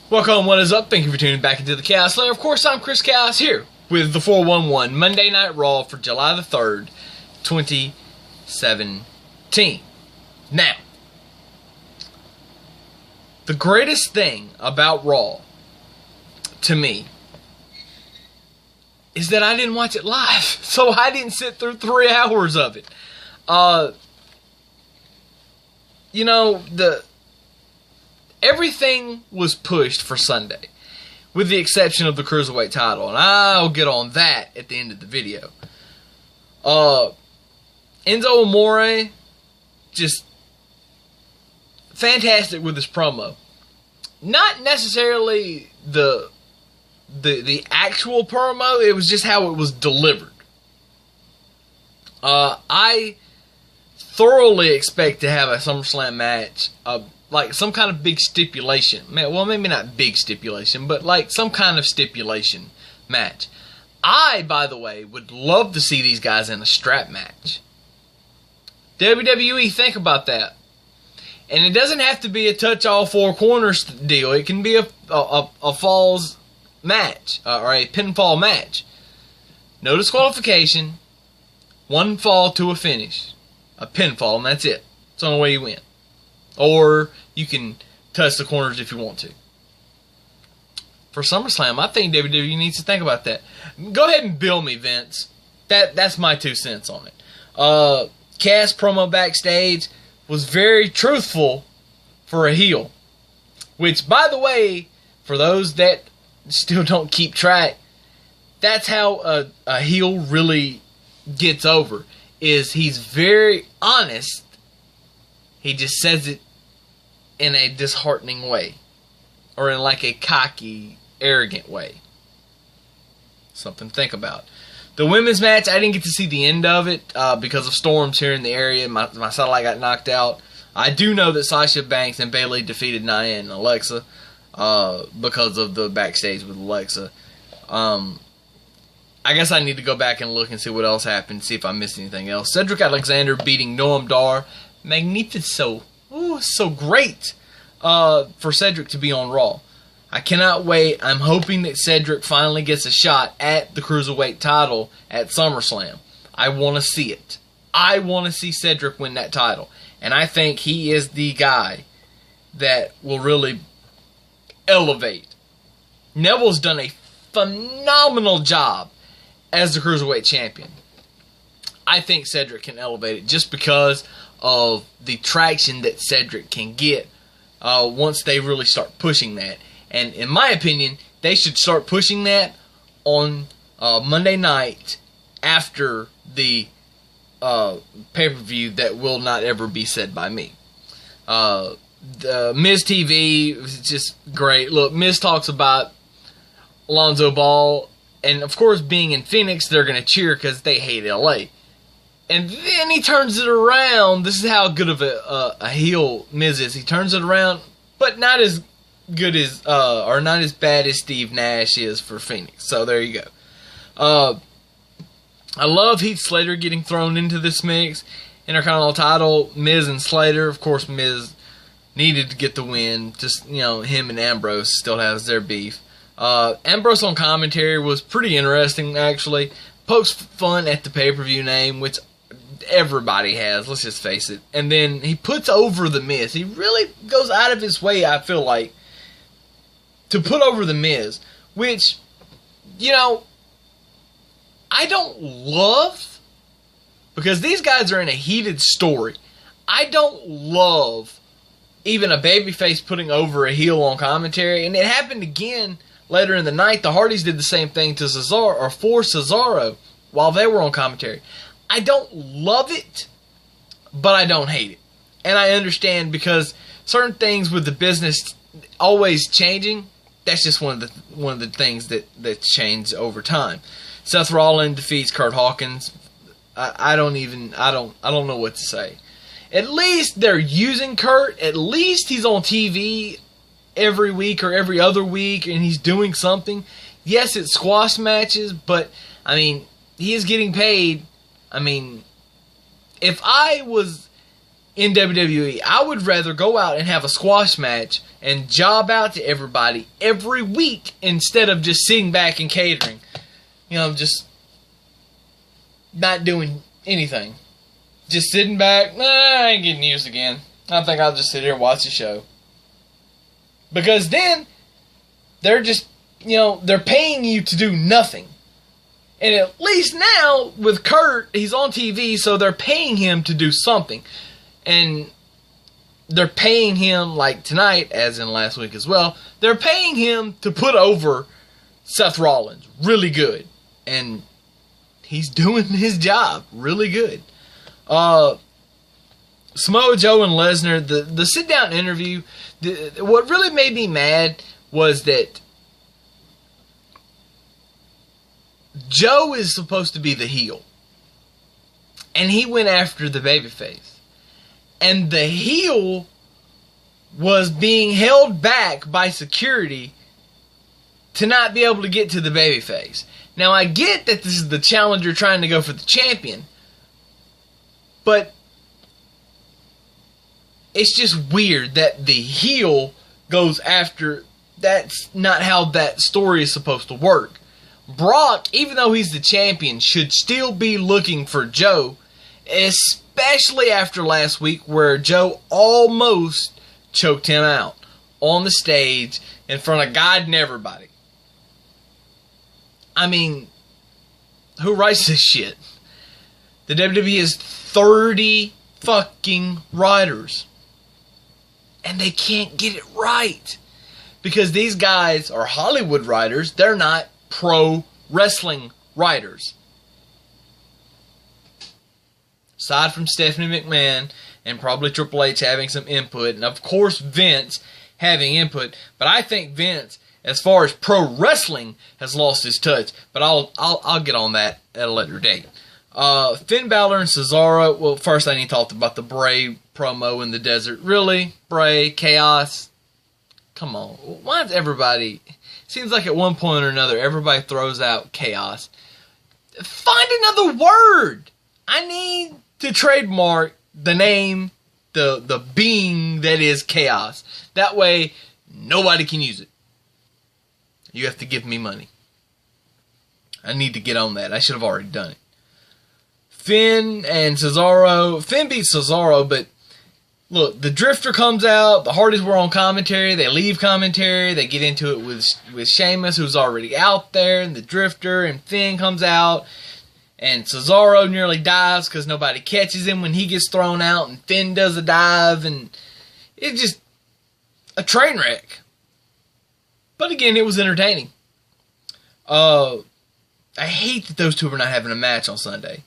Welcome, what is up? Thank you for tuning back into the Chaos Lair. Of course, I'm Chris Chaos here with the 411 Monday Night Raw for July the 3rd, 2017. Now, the greatest thing about Raw, to me, is that I didn't watch it live. So I didn't sit through 3 hours of it. Everything was pushed for Sunday, with the exception of the Cruiserweight title, and I'll get on that at the end of the video. Enzo Amore, just fantastic with his promo. Not necessarily the actual promo, it was just how it was delivered. I thoroughly expect to have a SummerSlam match, like some kind of big stipulation. Well, maybe not big stipulation, but like some kind of stipulation match. I, by the way, would love to see these guys in a strap match. WWE, think about that. And it doesn't have to be a touch all 4 corners deal. It can be a falls match, or a pinfall match. No disqualification. 1 fall to a finish. A pinfall, and that's it. It's the only way you win. Or you can touch the corners if you want to. For SummerSlam, I think WWE needs to think about that. Go ahead and bill me, Vince. That's my 2 cents on it. Cass promo backstage was very truthful for a heel. Which, by the way, for those that still don't keep track, that's how a heel really gets over. Is he's very honest. He just says it in a disheartening way. Or in like a cocky, arrogant way. Something to think about. The women's match, I didn't get to see the end of it because of storms here in the area. My satellite got knocked out. I do know that Sasha Banks and Bayley defeated Nia and Alexa because of the backstage with Alexa. I guess I need to go back and look and see what else happened, see if I missed anything else. Cedric Alexander beating Noam Dar. Magnifico. Ooh, so great for Cedric to be on Raw. I cannot wait. I'm hoping that Cedric finally gets a shot at the Cruiserweight title at SummerSlam. I want to see it. I want to see Cedric win that title. And I think he is the guy that will really elevate. Neville's done a phenomenal job as the Cruiserweight champion. I think Cedric can elevate it just because of the traction that Cedric can get once they really start pushing that. And in my opinion, they should start pushing that on Monday night after the pay-per-view that will not ever be said by me. The Miz TV is just great. Look, Miz talks about Alonzo Ball, and of course being in Phoenix, they're going to cheer because they hate LA. And then he turns it around. This is how good of a heel Miz is. He turns it around, but not as good as, or not as bad as Steve Nash is for Phoenix. So there you go. I love Heath Slater getting thrown into this mix. Intercontinental title, Miz and Slater. Of course, Miz needed to get the win. Just, him and Ambrose still has their beef. Ambrose on commentary was pretty interesting, actually. Pokes fun at the pay-per-view name, which everybody has, let's just face it. And then he puts over The Miz. He really goes out of his way, I feel like, to put over The Miz, which, I don't love, because these guys are in a heated story. I don't love even a babyface putting over a heel on commentary, and it happened again later in the night. The Hardys did the same thing to Cesaro, or for Cesaro, while they were on commentary. I don't love it, but I don't hate it. And I understand, because certain things with the business always changing, that's just one of the things that change over time. Seth Rollins defeats Kurt Hawkins. I don't know what to say. At least they're using Kurt. At least he's on TV every week or every other week, and he's doing something. Yes, it's squash matches, but he is getting paid. If I was in WWE. I would rather go out and have a squash match and job out to everybody every week instead of just sitting back and catering. You know, just not doing anything. Just sitting back, I ain't getting used again. I think I'll just sit here and watch the show. Because then, they're just, they're paying you to do nothing. And at least now, with Kurt, he's on TV, so they're paying him to do something. And they're paying him, like tonight, as in last week as well, they're paying him to put over Seth Rollins really good. And he's doing his job really good. Samoa Joe and Lesnar, the sit-down interview, what really made me mad was that Joe is supposed to be the heel. And he went after the babyface. And the heel was being held back by security to not be able to get to the babyface. Now, I get that this is the challenger trying to go for the champion. But it's just weird that the heel goes after... That's not how that story is supposed to work. Brock, even though he's the champion, should still be looking for Joe, especially after last week where Joe almost choked him out on the stage in front of God and everybody. I mean, who writes this shit? The WWE has 30 fucking writers. And they can't get it right. Because these guys are Hollywood writers. They're not pro wrestling writers. Aside from Stephanie McMahon and probably Triple H having some input. And of course Vince having input. But I think Vince, as far as pro wrestling, has lost his touch. But I'll get on that at a later date. Finn Balor and Cesaro. Well, first I need to talk about the Bray promo in the desert. Really? Bray? Chaos? Come on. Why is everybody... Seems like at one point or another, everybody throws out chaos. Find another word! I need to trademark the name, the being that is chaos. That way, nobody can use it. You have to give me money. I need to get on that. I should have already done it. Finn and Cesaro. Finn beats Cesaro, but look, the Drifter comes out. The Hardys were on commentary. They leave commentary. They get into it with Sheamus, who's already out there, and the Drifter, and Finn comes out. And Cesaro nearly dives because nobody catches him when he gets thrown out, and Finn does a dive, and it's just a train wreck. But again, it was entertaining. I hate that those two are not having a match on Sunday.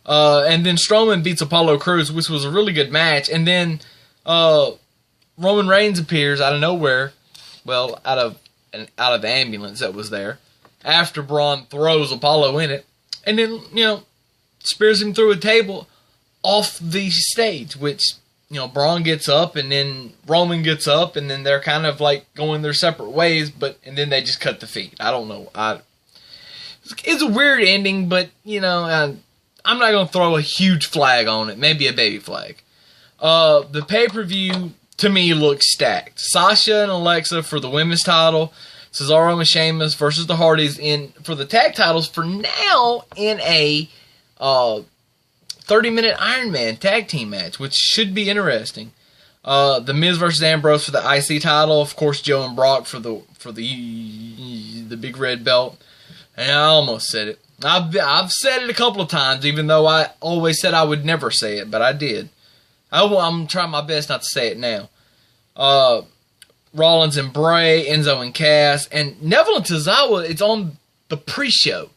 And then Strowman beats Apollo Crews, which was a really good match. And then Roman Reigns appears out of nowhere, well, out of the ambulance that was there, after Braun throws Apollo in it, and then spears him through a table off the stage. Which Braun gets up, and then Roman gets up, and then they're kind of like going their separate ways. And then they just cut the feed. I don't know. It's a weird ending, but I'm not going to throw a huge flag on it. Maybe a baby flag. The pay-per-view, to me, looks stacked. Sasha and Alexa for the women's title. Cesaro and Sheamus versus the Hardys for the tag titles for now in a 30-minute Iron Man tag team match, which should be interesting. The Miz versus Ambrose for the IC title. Of course, Joe and Brock for the big red belt. And I almost said it. I've said it a couple of times, even though I always said I would never say it, but I did. I'm trying my best not to say it now. Rollins and Bray, Enzo and Cass, and Neville and Tozawa, it's on the pre-show.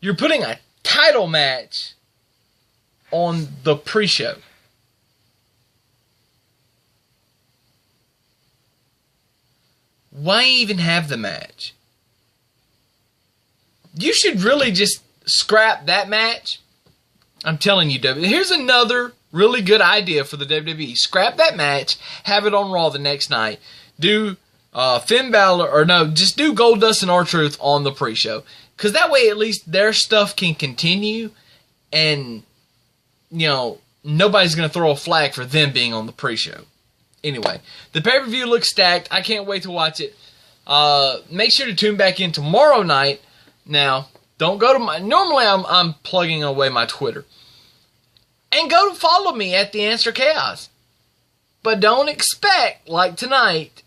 You're putting a title match on the pre-show. Why even have the match? You should really just scrap that match. I'm telling you, here's another really good idea for the WWE. Scrap that match, have it on Raw the next night. Do Finn Balor, or no, just do Goldust and R-Truth on the pre-show. Because that way at least their stuff can continue. And, nobody's going to throw a flag for them being on the pre-show. Anyway, the pay-per-view looks stacked. I can't wait to watch it. Make sure to tune back in tomorrow night. Now, don't go to my... Normally, I'm plugging away my Twitter. And go to follow me at The Answer Chaos. But don't expect, like tonight,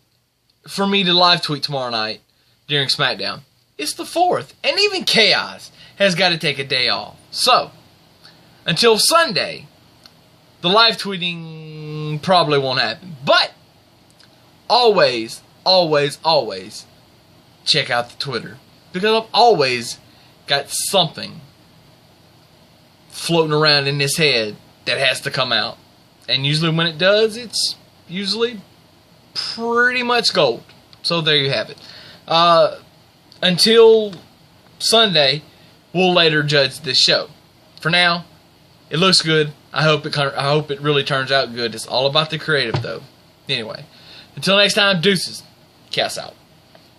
for me to live tweet tomorrow night during SmackDown. It's the 4th. And even Chaos has got to take a day off. So, until Sunday, the live tweeting probably won't happen. But, always, always, always check out the Twitter. Because I've always got something floating around in this head that has to come out. And usually when it does, it's usually pretty much gold. So there you have it. Until Sunday, we'll later judge this show. For now, it looks good. I hope it really turns out good. It's all about the creative, though. Anyway, until next time, deuces. Chaos out.